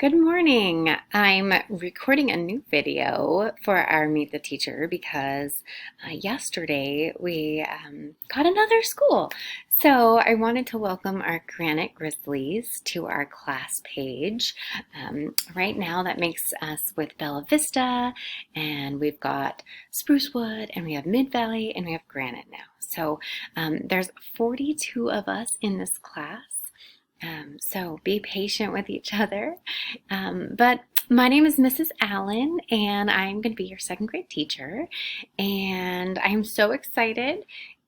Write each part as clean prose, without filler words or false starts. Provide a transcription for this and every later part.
Good morning. I'm recording a new video for our Meet the Teacher because yesterday we got another school. So I wanted to welcome our Granite Grizzlies to our class page. Right now that makes us with Bella Vista, and we've got Sprucewood, and we have Mid Valley, and we have Granite now. So there's 42 of us in this class. So be patient with each other. But my name is Mrs. Allen, and I'm going to be your second grade teacher. And I'm so excited.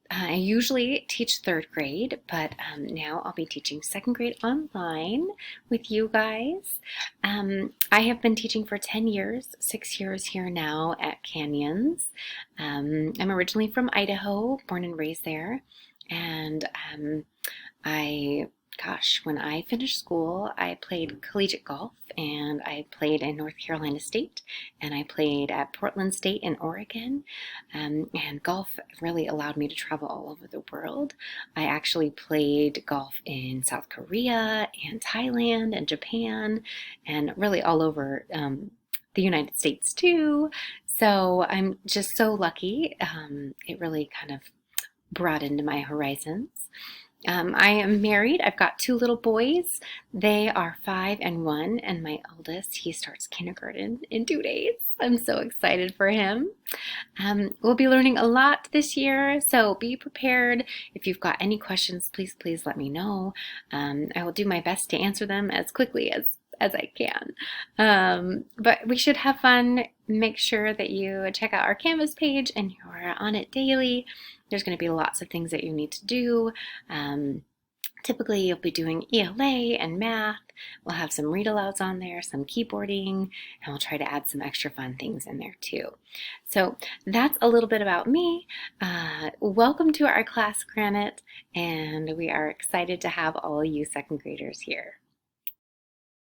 I usually teach third grade, but now I'll be teaching second grade online with you guys. I have been teaching for 10 years, 6 years here now at Canyons. I'm originally from Idaho, born and raised there. And I when I finished school, I played collegiate golf, and I played in North Carolina State, and I played at Portland State in Oregon. And golf really allowed me to travel all over the world. I actually played golf in South Korea and Thailand and Japan, and really all over the United States too. So I'm just so lucky. It really kind of broadened my horizons. I am married. I've got two little boys. They are 5 and 1, and my eldest, he starts kindergarten in 2 days. I'm so excited for him. We'll be learning a lot this year, so be prepared. If you've got any questions, please let me know. I will do my best to answer them as quickly as I can. But we should have fun. Make sure that you check out our Canvas page and you're on it daily. There's going to be lots of things that you need to do. Typically, you'll be doing ELA and math. We'll have some read-alouds on there, some keyboarding, and we'll try to add some extra fun things in there too. So that's a little bit about me. Welcome to our class, Granite, and we are excited to have all you second graders here.